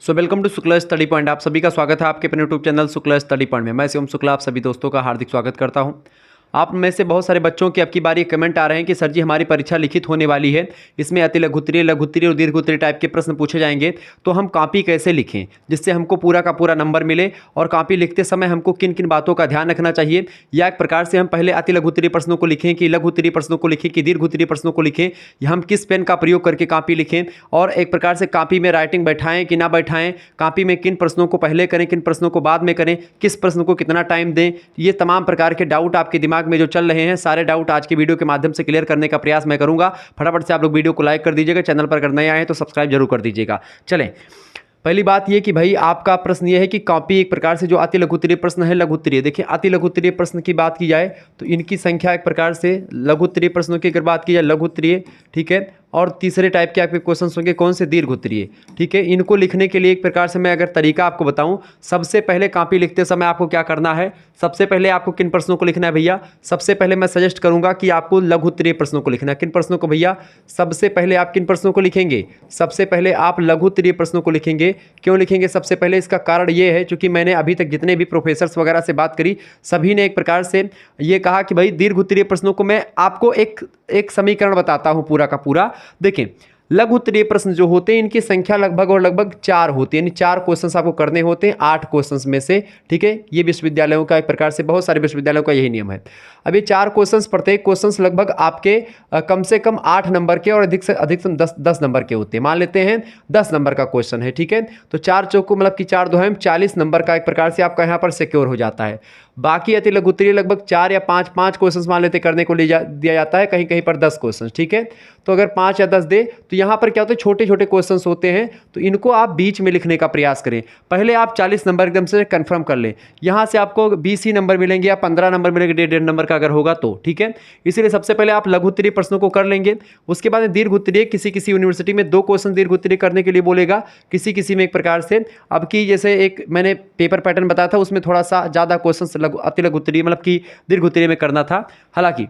Welcome to Shukla study point. आप सभी का स्वागत है आपके अपने YouTube channel Shukla study point में। मैं शिवम शुक्ला आप सभी दोस्तों का हार्दिक स्वागत करता हूं। आप में से बहुत सारे बच्चों की अब की बार ये कमेंट आ रहे हैं कि सर जी हमारी परीक्षा लिखित होने वाली है, इसमें अति लघु उत्तरीय, लघु उत्तरीय और दीर्घ उत्तरीय टाइप के प्रश्न पूछे जाएंगे, तो हम कॉपी कैसे लिखें जिससे हमको पूरा का पूरा नंबर मिले, और कॉपी लिखते समय हमको किन किन बातों का ध्यान रखना चाहिए, या एक प्रकार से हम पहले अति लघु उत्तरीय प्रश्नों को लिखें कि लघु उत्तरीय प्रश्नों को लिखें कि दीर्घ उत्तरीय प्रश्नों को लिखें, या हम किस पेन का प्रयोग करके कॉपी लिखें, और एक प्रकार से कॉपी में राइटिंग बैठाएं कि ना बैठाएं, कॉपी में किन प्रश्नों को पहले करें किन प्रश्नों को बाद में करें, किस प्रश्न को कितना टाइम दें। ये तमाम प्रकार के डाउट आपके दिमाग में जो चल रहे हैं, सारे डाउट आज की वीडियो के माध्यम से क्लियर करने का प्रयास मैं करूंगा। फटाफट से आप लोग वीडियो को लाइक कर दीजिएगा, चैनल पर अगर नए आए तो सब्सक्राइब जरूर कर दीजिएगा। चलें, पहली बात ये कि भाई आपका प्रश्न ये है कि कॉपी एक प्रकार से जो अति लघु उत्तरीय प्रश्न है, लघु उत्तरीय, देखिए अति लघु उत्तरीय प्रश्न की बात की जाए तो इनकी संख्या एक प्रकार से लघु उत्तरीय प्रश्नों की अगर बात की जाए लघु उत्तरीय, ठीक है, और तीसरे टाइप के आपके क्वेश्चन होंगे कौन से, दीर्घ उत्तरीय, ठीक है। इनको लिखने के लिए एक प्रकार से मैं अगर तरीका आपको बताऊं, सबसे पहले कॉपी लिखते समय आपको क्या करना है, सबसे पहले आपको किन प्रश्नों को लिखना है भैया, सबसे पहले मैं सजेस्ट करूंगा कि आपको लघु उत्तरीय प्रश्नों को लिखना है। किन प्रश्नों को भैया, सबसे पहले आप किन प्रश्नों को लिखेंगे, सबसे पहले आप लघु उत्तरीय प्रश्नों को लिखेंगे। क्यों लिखेंगे सबसे पहले, इसका कारण ये है चूंकि मैंने अभी तक जितने भी प्रोफेसर्स वगैरह से बात करी, सभी ने एक प्रकार से ये कहा कि भाई दीर्घ उत्तरीय प्रश्नों को मैं आपको एक समीकरण बताता हूं पूरा का पूरा। देखें, लघु उत्तरीय प्रश्न जो होते हैं इनकी संख्या लगभग और लगभग 4 होती है, यानी 4 क्वेश्चंस आपको करने होते हैं 8 क्वेश्चंस में से, ठीक है। ये विश्वविद्यालयों का एक प्रकार से, बहुत सारे विश्वविद्यालयों का यही नियम है। अब ये 4 क्वेश्चंस, प्रत्येक क्वेश्चंस लगभग आपके कम से कम 8 नंबर के और अधिक से अधिकतम 10 नंबर के होते हैं। मान लेते हैं 10 नंबर का क्वेश्चन है, ठीक है, तो 4 चौको मतलब कि 4 2 40 नंबर का एक प्रकार से आपका यहाँ पर सिक्योर हो जाता है। बाकी अति लघु उत्तरीय लगभग 4 या 5 क्वेश्चंस मान लेते करने को दिया जाता है, कहीं कहीं पर 10 क्वेश्चन, ठीक है। तो अगर 5 या 10 दे तो यहाँ पर क्या होता है, छोटे छोटे क्वेश्चंस होते हैं, तो इनको आप बीच में लिखने का प्रयास करें। पहले आप 40 नंबर एकदम से कंफर्म कर लें, यहाँ से आपको 20 ही नंबर मिलेंगे या 15 नंबर मिलेंगे 1.5 नंबर का अगर होगा तो, ठीक है। इसीलिए सबसे पहले आप लघु उत्तरीय प्रश्नों को कर लेंगे। उसके बाद दीर्घ उत्तरीय, किसी किसी यूनिवर्सिटी में 2 क्वेश्चन दीर्घ उत्तरीय करने के लिए बोलेगा, किसी किसी में एक प्रकार से, अब की जैसे एक मैंने पेपर पैटर्न बताया था उसमें थोड़ा सा ज़्यादा क्वेश्चन अति लघु उत्तरीय मतलब कि दीर्घ उत्तरीय में करना था। हालांकि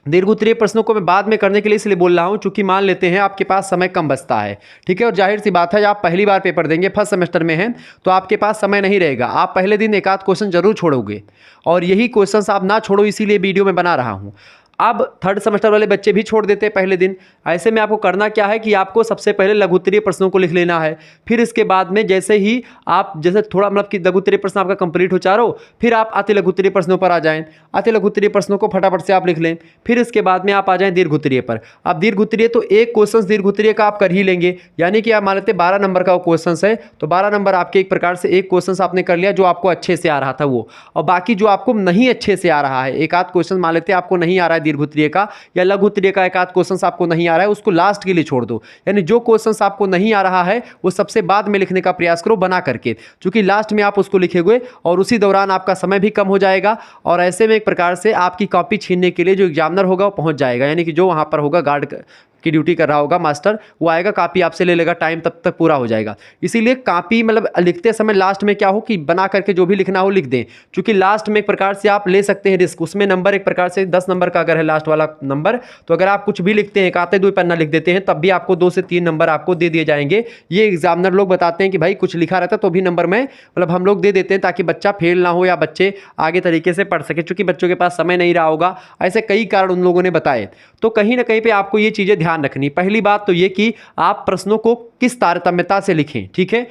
दीर्घ उत्तरीय प्रश्नों को मैं बाद में करने के लिए इसलिए बोल रहा हूं चूंकि मान लेते हैं आपके पास समय कम बचता है, ठीक है, और जाहिर सी बात है आप पहली बार पेपर देंगे, फर्स्ट सेमेस्टर में हैं, तो आपके पास समय नहीं रहेगा। आप पहले दिन एक आध क्वेश्चन जरूर छोड़ोगे, और यही क्वेश्चंस आप ना छोड़ो इसीलिए वीडियो में बना रहा हूं। अब थर्ड सेमेस्टर वाले बच्चे भी छोड़ देते हैं पहले दिन। ऐसे में आपको करना क्या है कि आपको सबसे पहले लघु उत्तरीय प्रश्नों को लिख लेना है, फिर इसके बाद में जैसे ही आप जैसे थोड़ा मतलब कि लघु उत्तरीय प्रश्न आपका कंप्लीट हो चारों, फिर आप अति लघु उत्तरीय प्रश्नों पर आ जाएं। अति लघु उत्तरीय प्रश्नों को फटाफट से आप लिख लें, फिर इसके बाद में आप आ जाएं दीर्घ उत्तरीय पर। अब दीर्घ उत्तरीय तो एक क्वेश्चन दीर्घ उत्तरीय का आप कर ही लेंगे, यानी कि आप मान लेते 12 नंबर का वो क्वेश्चन है, तो 12 नंबर आपके एक प्रकार से एक क्वेश्चन आपने कर लिया जो आपको अच्छे से आ रहा था वो, और बाकी जो आपको नहीं अच्छे से आ रहा है, एक आध क्वेश्चन मान लेते आपको नहीं आ रहा है दीर्घ उत्तरीय का, या लघु उत्तरीय का एक आध क्वेश्चन आपको नहीं आ रहा है, उसको लास्ट के लिए छोड़ दो। यानी जो क्वेश्चन आपको नहीं आ रहा है वो सबसे बाद में लिखने का प्रयास करो बना करके, क्योंकि लास्ट में आप उसको लिखेंगे और उसी दौरान आपका समय भी कम हो जाएगा, और ऐसे में एक प्रकार से आपकी कॉपी छीनने के लिए जो एग्जामिनर होगा वो पहुंच जाएगा, यानी कि जो वहां पर होगा गार्ड की ड्यूटी कर रहा होगा मास्टर, वो आएगा, कॉपी आपसे ले लेगा, टाइम तब तक पूरा हो जाएगा। इसीलिए कॉपी मतलब लिखते समय लास्ट में क्या हो कि बना करके जो भी लिखना हो लिख दें, क्योंकि लास्ट में एक प्रकार से आप ले सकते हैं रिस्क, उसमें नंबर एक प्रकार से 10 नंबर का अगर है लास्ट वाला नंबर, तो अगर आप कुछ भी लिखते हैं, एक आते 2 पन्ना लिख देते हैं, तब भी आपको 2 से 3 नंबर आपको दे दिए जाएंगे। ये एग्जामिनर लोग बताते हैं कि भाई कुछ लिखा रहता तो भी नंबर में मतलब हम लोग दे देते हैं, ताकि बच्चा फेल ना हो या बच्चे आगे तरीके से पढ़ सके, चूंकि बच्चों के पास समय नहीं रहा होगा, ऐसे कई कारण उन लोगों ने बताए। तो कहीं ना कहीं पे आपको ये चीजें ध्यान रखनी। पहली बात तो ये कि आप प्रश्नों को किस तारतम्यता से लिखें, ठीक है।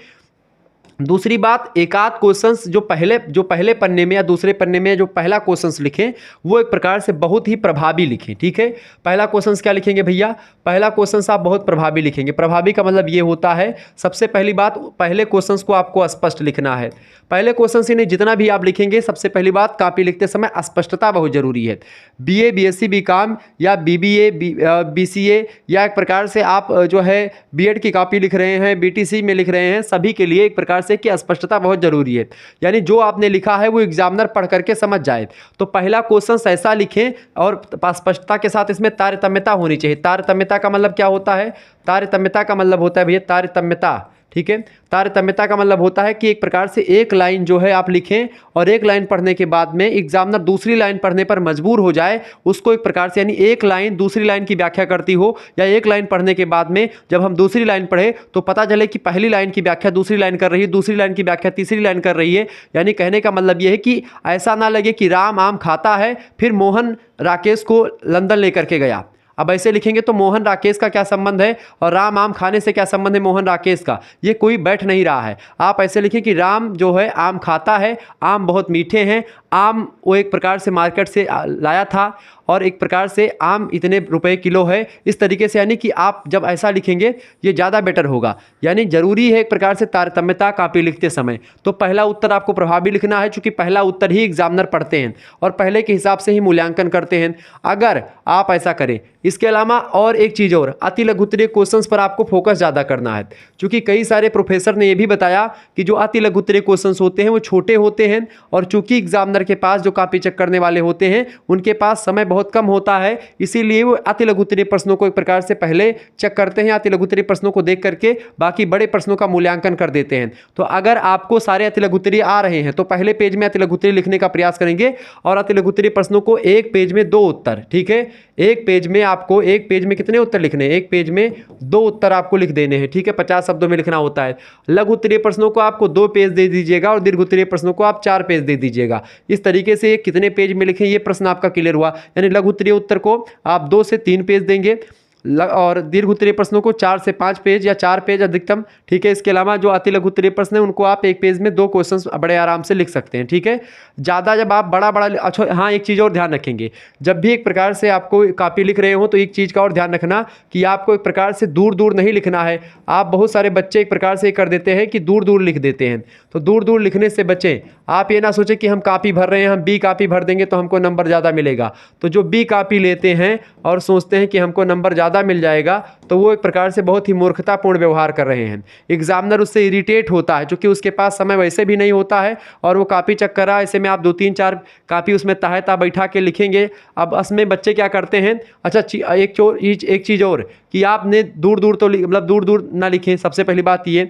दूसरी बात, एक आध क्वेश्चंस जो पहले पन्ने में या दूसरे पन्ने में जो पहला क्वेश्चंस लिखें वो एक प्रकार से बहुत ही प्रभावी लिखें, ठीक है। पहला क्वेश्चंस क्या लिखेंगे भैया, पहला क्वेश्चंस आप बहुत प्रभावी लिखेंगे। प्रभावी का मतलब ये होता है, सबसे पहली बात, पहले क्वेश्चंस को आपको स्पष्ट लिखना है। पहले क्वेश्चन से नहीं, जितना भी आप लिखेंगे सबसे पहली बात, कॉपी लिखते समय स्पष्टता बहुत जरूरी है। बीए, बीएससी, बीकॉम या बीबीए, बीसीए, या एक प्रकार से आप जो है बीएड की कॉपी लिख रहे हैं, बीटीसी में लिख रहे हैं, सभी के लिए एक प्रकार से कि स्पष्टता बहुत जरूरी है, यानी जो आपने लिखा है वो एग्जामिनर पढ़ करके समझ जाए। तो पहला क्वेश्चन ऐसा लिखें, और स्पष्टता के साथ इसमें तारतम्यता होनी चाहिए। तारतम्यता का मतलब क्या होता है, तारतम्यता का मतलब होता है भैया, तारतम्यता ठीक है। तारतम्यता का मतलब होता है कि एक प्रकार से एक लाइन जो है आप लिखें और एक लाइन पढ़ने के बाद में एग्जामिनर दूसरी लाइन पढ़ने पर मजबूर हो जाए, उसको एक प्रकार से, यानी एक लाइन दूसरी लाइन की व्याख्या करती हो, या एक लाइन पढ़ने के बाद में जब हम दूसरी लाइन पढ़े तो पता चले कि पहली लाइन की व्याख्या दूसरी लाइन कर रही है, दूसरी लाइन की व्याख्या तीसरी लाइन कर रही है। यानी कहने का मतलब यह है कि ऐसा ना लगे कि राम आम खाता है फिर मोहन राकेश को लंदन लेकर के गया। अब ऐसे लिखेंगे तो मोहन राकेश का क्या संबंध है और राम आम खाने से क्या संबंध है मोहन राकेश का, ये कोई बैठ नहीं रहा है। आप ऐसे लिखें कि राम जो है आम खाता है, आम बहुत मीठे हैं, आम वो एक प्रकार से मार्केट से लाया था और एक प्रकार से आम इतने रुपए किलो है, इस तरीके से। यानी कि आप जब ऐसा लिखेंगे ये ज़्यादा बेटर होगा। यानी ज़रूरी है एक प्रकार से तारतम्यता कापी लिखते समय। तो पहला उत्तर आपको प्रभावी लिखना है, चूँकि पहला उत्तर ही एग्जामिनर पढ़ते हैं और पहले के हिसाब से ही मूल्यांकन करते हैं, अगर आप ऐसा करें। इसके अलावा और एक चीज़ और, अति लघुत्तरीय क्वेश्चंस पर आपको फोकस ज़्यादा करना है, क्योंकि कई सारे प्रोफेसर ने यह भी बताया कि जो अति लघुत्तरीय क्वेश्चंस होते हैं वो छोटे होते हैं और चूंकि एग्जामिनर के पास जो कॉपी चेक करने वाले होते हैं उनके पास समय बहुत कम होता है, इसीलिए वो अति लघुत्तरीय प्रश्नों को एक प्रकार से पहले चेक करते हैं, अति लघुत्तरीय प्रश्नों को देख करके बाकी बड़े प्रश्नों का मूल्यांकन कर देते हैं। तो अगर आपको सारे अति लघुत्तरीय आ रहे हैं तो पहले पेज में अति लघुत्तरीय लिखने का प्रयास करेंगे और अति लघुत्तरीय प्रश्नों को एक पेज में 2 उत्तर, ठीक है, एक पेज में आपको, एक पेज में कितने उत्तर लिखने हैं, एक पेज में 2 उत्तर आपको लिख देने हैं, ठीक है, 50 शब्दों में लिखना होता है। लघु उत्तरीय प्रश्नों को आपको 2 पेज दे दीजिएगा और दीर्घ उत्तरीय प्रश्नों को आप 4 पेज दे दीजिएगा। इस तरीके से कितने पेज में लिखें ये प्रश्न आपका क्लियर हुआ। यानी लघु उत्तरीय उत्तर को आप 2 से 3 पेज देंगे और दीर्घ उत्तरीय प्रश्नों को 4 से 5 पेज या 4 पेज अधिकतम, ठीक है। इसके अलावा जो अति लघु उत्तरीय प्रश्न है उनको आप एक पेज में 2 क्वेश्चंस बड़े आराम से लिख सकते हैं, ठीक है। ज़्यादा जब आप बड़ा अच्छा, हाँ एक चीज़ और ध्यान रखेंगे, जब भी एक प्रकार से आपको कॉपी लिख रहे हो तो एक चीज़ का और ध्यान रखना कि आपको एक प्रकार से दूर दूर नहीं लिखना है। आप बहुत सारे बच्चे एक प्रकार से कर देते हैं कि दूर दूर लिख देते हैं, तो दूर दूर लिखने से बचें। आप ये ना सोचें कि हम कॉपी भर रहे हैं, हम बी कॉपी भर देंगे तो हमको नंबर ज़्यादा मिलेगा। तो जो बी कॉपी लेते हैं और सोचते हैं कि हमको नंबर ज़्यादा मिल जाएगा, तो वो एक प्रकार से बहुत ही मूर्खतापूर्ण व्यवहार कर रहे हैं। एग्जामिनर उससे इरिटेट होता है क्योंकि उसके पास समय वैसे भी नहीं होता है और वो कॉपी चेक कर रहा है। ऐसे में आप 2-3-4 कॉपी उसमें ताहता बैठा के लिखेंगे। अब उसमें बच्चे क्या करते हैं, अच्छा एक चीज़ और कि आपने दूर दूर तो मतलब दूर दूर ना लिखें, सबसे पहली बात ये।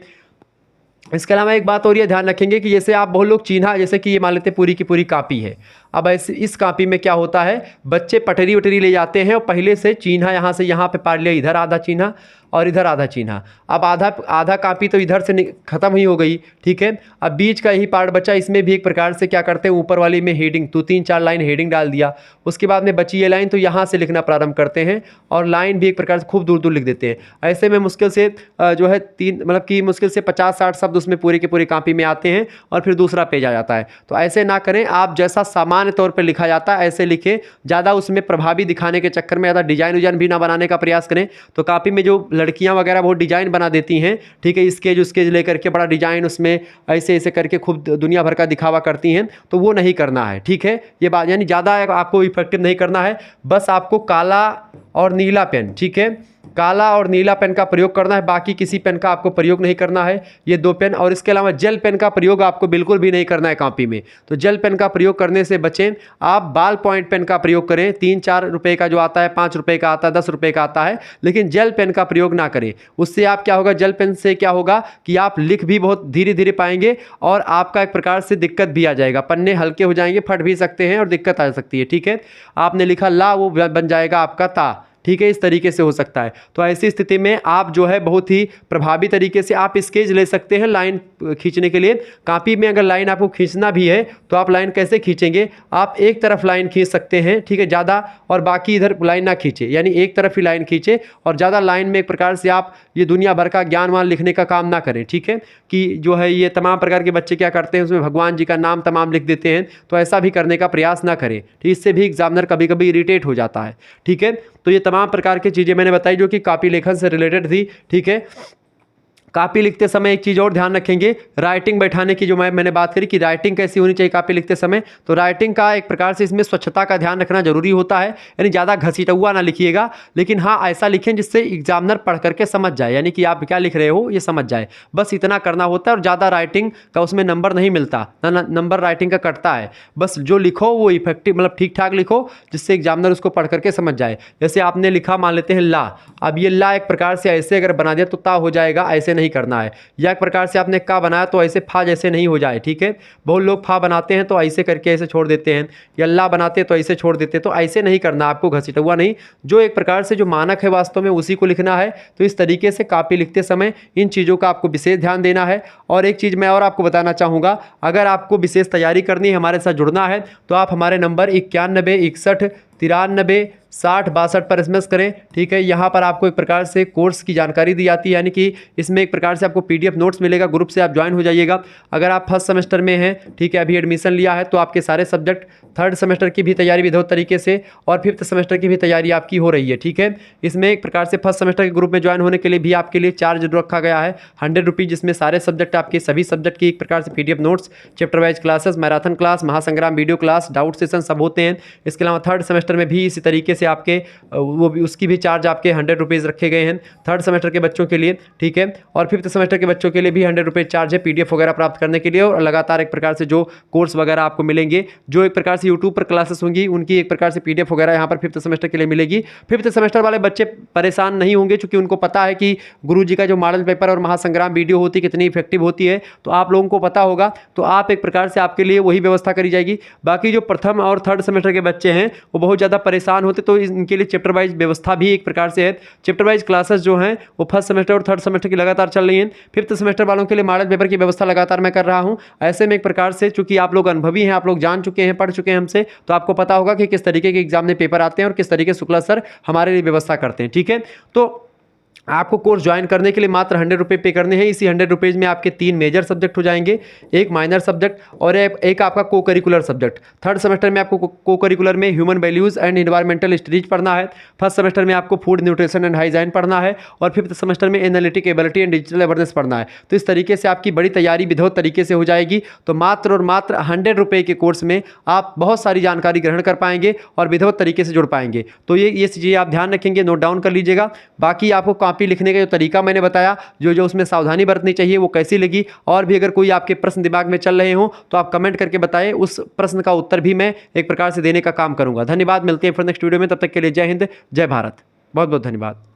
इसके अलावा एक बात और ये ध्यान रखेंगे कि जैसे आप बहुत लोग चिन्हा, जैसे कि ये मान लेते पूरी की पूरी कॉपी है। अब ऐसे इस कॉपी में क्या होता है, बच्चे पटरी वटरी ले जाते हैं और पहले से चिन्हा यहाँ से यहाँ पे पार लिया, इधर आधा चिन्हा और इधर आधा चिन्हा। अब आधा कॉपी तो इधर से ख़त्म ही हो गई, ठीक है। अब बीच का यही पार्ट बचा, इसमें भी एक प्रकार से क्या करते हैं, ऊपर वाली में हेडिंग 2-3-4 लाइन हेडिंग डाल दिया। उसके बाद में बची ये लाइन तो यहाँ से लिखना प्रारंभ करते हैं और लाइन भी एक प्रकार से खूब दूर दूर लिख देते हैं। ऐसे में मुश्किल से जो है मुश्किल से 50-60 शब्द उसमें पूरे के पूरे कॉपी में आते हैं और फिर दूसरा पेज आ जाता है। तो ऐसे ना करें, आप जैसा सामान्य तौर पर लिखा जाता है ऐसे लिखें। ज़्यादा उसमें प्रभावी दिखाने के चक्कर में ज़्यादा डिजाइन भी ना बनाने का प्रयास करें। तो कॉपी में जो लड़कियां वगैरह बहुत डिजाइन बना देती हैं, ठीक है, स्केच उसकेच लेकर के बड़ा डिजाइन उसमें ऐसे ऐसे करके खूब दुनिया भर का दिखावा करती हैं, तो वो नहीं करना है, ठीक है। ये बात यानी ज़्यादा आपको इफेक्टिव नहीं करना है, बस आपको काला और नीला पेन, ठीक है, काला और नीला पेन का प्रयोग करना है, बाकी किसी पेन का आपको प्रयोग नहीं करना है, ये 2 पेन। और इसके अलावा जेल पेन का प्रयोग आपको बिल्कुल भी नहीं करना है कॉपी में। तो जेल पेन का प्रयोग करने से बचें। आप बाल पॉइंट पेन का प्रयोग करें, 3-4 रुपये का जो आता है, 5 रुपये का आता है, 10 रुपये का आता है, लेकिन जेल पेन का प्रयोग ना करें। उससे आप क्या होगा, जेल पेन से क्या होगा कि आप लिख भी बहुत धीरे धीरे पाएंगे और आपका एक प्रकार से दिक्कत भी आ जाएगा, पन्ने हल्के हो जाएंगे, फट भी सकते हैं और दिक्कत आ सकती है, ठीक है। आपने लिखा ला, वो बन जाएगा आपका ता, ठीक है, इस तरीके से हो सकता है। तो ऐसी स्थिति में आप जो है बहुत ही प्रभावी तरीके से आप स्केच ले सकते हैं लाइन खींचने के लिए। कॉपी में अगर लाइन आपको खींचना भी है तो आप लाइन कैसे खींचेंगे, आप एक तरफ लाइन खींच सकते हैं, ठीक है, ज़्यादा, और बाकी इधर लाइन ना खींचे, यानी एक तरफ ही लाइन खींचे और ज़्यादा लाइन में एक प्रकार से आप ये दुनिया भर का ज्ञान वान लिखने का काम ना करें, ठीक है। कि जो है ये तमाम प्रकार के बच्चे क्या करते हैं, उसमें भगवान जी का नाम तमाम लिख देते हैं, तो ऐसा भी करने का प्रयास ना करें, ठीक। इससे भी एग्जामिनर कभी कभी इरिटेट हो जाता है, ठीक है। तो ये तमाम प्रकार की चीज़ें मैंने बताई जो कि कॉपी लेखन से रिलेटेड थी, ठीक है। कॉपी लिखते समय एक चीज़ और ध्यान रखेंगे, राइटिंग बैठाने की जो मैंने बात करी कि राइटिंग कैसी होनी चाहिए कॉपी लिखते समय, तो राइटिंग का एक प्रकार से इसमें स्वच्छता का ध्यान रखना जरूरी होता है। यानी ज़्यादा घसीटा ना लिखिएगा, लेकिन हाँ ऐसा लिखें जिससे एग्जामिनर पढ़ करके समझ जाए, यानी कि आप क्या लिख रहे हो ये समझ जाए, बस इतना करना होता है। और ज़्यादा राइटिंग का उसमें नंबर नहीं मिलता ना, नंबर राइटिंग का कटता है। बस जो लिखो वो इफेक्टिव मतलब ठीक ठाक लिखो जिससे एग्जामिनर उसको पढ़ करके समझ जाए। जैसे आपने लिखा, मान लेते हैं ला, अब ये ला एक प्रकार से ऐसे अगर बना दिया तो ता हो जाएगा, ऐसे नहीं करना है। या एक प्रकार से आपने का बनाया तो ऐसे फा जैसे नहीं हो जाए, ठीक है। बहुत लोग फा बनाते हैं तो ऐसे करके ऐसे छोड़ देते हैं, या ला बनाते हैं तो ऐसे छोड़ देते हैं, तो ऐसे नहीं करना आपको, घसीटा हुआ नहीं। जो एक प्रकार से जो मानक है वास्तव में उसी को लिखना है। तो इस तरीके से कॉपी लिखते समय इन चीज़ों का आपको विशेष ध्यान देना है। और एक चीज़ मैं और आपको बताना चाहूँगा, अगर आपको विशेष तैयारी करनी है, हमारे साथ जुड़ना है, तो आप हमारे नंबर 91 61 93 60 62 पर एसएमएस करें, ठीक है। यहाँ पर आपको एक प्रकार से कोर्स की जानकारी दी जाती है, यानी कि इसमें एक प्रकार से आपको पीडीएफ नोट्स मिलेगा, ग्रुप से आप ज्वाइन हो जाइएगा। अगर आप फर्स्ट सेमेस्टर में हैं, ठीक है, अभी एडमिशन लिया है, तो आपके सारे सब्जेक्ट थर्ड सेमेस्टर की भी तैयारी विधिवत तरीके से और फिफ्थ सेमेस्टर की भी तैयारी आपकी हो रही है, ठीक है। इसमें एक प्रकार से फर्स्ट सेमेस्टर के ग्रुप में ज्वाइन होने के लिए भी आपके लिए चार्ज रखा गया है 100 रुपीज़, जिसमें सारे सब्जेक्ट आपके सभी सब्जेक्ट की एक प्रकार से PDF notes, chapter wise classes, marathon class, महासंग्राम वीडियो क्लास, डाउट सेशन सब होते हैं। इसके अलावा थर्ड सेमेस्टर में भी इसी तरीके से आपके वो भी उसकी भी चार्ज आपके 100 रुपीज़ रखे गए हैं थर्ड सेमेस्टर के बच्चों के लिए, ठीक है। और फिफ्थ सेमेस्टर के बच्चों के लिए भी 100 रुपीज़ चार्ज है पीडीएफ वगैरह प्राप्त करने के लिए। और लगातार एक प्रकार से जो कोर्स वगैरह आपको मिलेंगे, जो एक प्रकार से यूट्यूब पर क्लासेस होंगी, उनकी एक प्रकार से पीडीएफ वगैरह यहाँ पर फिफ्थ सेमेस्टर के लिए मिलेगी। फिफ्थ सेमेस्टर वाले बच्चे परेशान नहीं होंगे, क्योंकि उनको पता है कि गुरुजी का जो मॉडल पेपर और महासंग्राम वीडियो होती है कितनी इफेक्टिव होती है, तो आप लोगों को पता होगा। तो आप एक प्रकार से आपके लिए वही व्यवस्था करी जाएगी। बाकी जो प्रथम और थर्ड सेमेस्टर के बच्चे हैं वो बहुत ज़्यादा परेशान होते, तो इनके लिए चैप्टर वाइज व्यवस्था भी एक प्रकार से है। चैप्टर वाइज क्लासेस जो हैं वो फर्स्ट सेमेस्टर और थर्ड सेमेस्टर की लगातार चल रही हैं। फिफ्थ सेमेस्टर वालों के लिए मॉडल पेपर की व्यवस्था लगातार मैं कर रहा हूं। ऐसे में एक प्रकार से चूंकि आप लोग अनुभवी हैं, आप लोग जान चुके हैं, पढ़ चुके हैं हमसे, तो आपको पता होगा कि किस तरीके के एग्जाम में पेपर आते हैं और किस तरीके से शुक्ला सर हमारे लिए व्यवस्था करते हैं, ठीक है। तो आपको कोर्स ज्वाइन करने के लिए मात्र 100 रुपये पे करने हैं। इसी 100 रुपीज़ में आपके 3 मेजर सब्जेक्ट हो जाएंगे, एक माइनर सब्जेक्ट और एक आपका को करिकुलर सब्जेक्ट। थर्ड सेमेस्टर में आपको को करिकुलर में human values and environmental studies पढ़ना है। फर्स्ट सेमेस्टर में आपको फूड न्यूट्रिशन एंड हाइजीन पढ़ना है। और फिफ्थ सेमेस्टर में analytic ability and digital awareness पढ़ना है। तो इस तरीके से आपकी बड़ी तैयारी विधिवत तरीके से हो जाएगी। तो मात्र और मात्र 100 रुपये के कोर्स में आप बहुत सारी जानकारी ग्रहण कर पाएंगे और विधिवत तरीके से जुड़ पाएंगे। तो ये चीज़ें आप ध्यान रखेंगे, नोट डाउन कर लीजिएगा। बाकी आपको कॉपी लिखने का जो तरीका मैंने बताया, जो उसमें सावधानी बरतनी चाहिए, वो कैसी लगी, और भी अगर कोई आपके प्रश्न दिमाग में चल रहे हो तो आप कमेंट करके बताएं। उस प्रश्न का उत्तर भी मैं एक प्रकार से देने का काम करूंगा। धन्यवाद, मिलते हैं फिर नेक्स्ट वीडियो में। तब तक के लिए जय हिंद, जय भारत, बहुत बहुत धन्यवाद।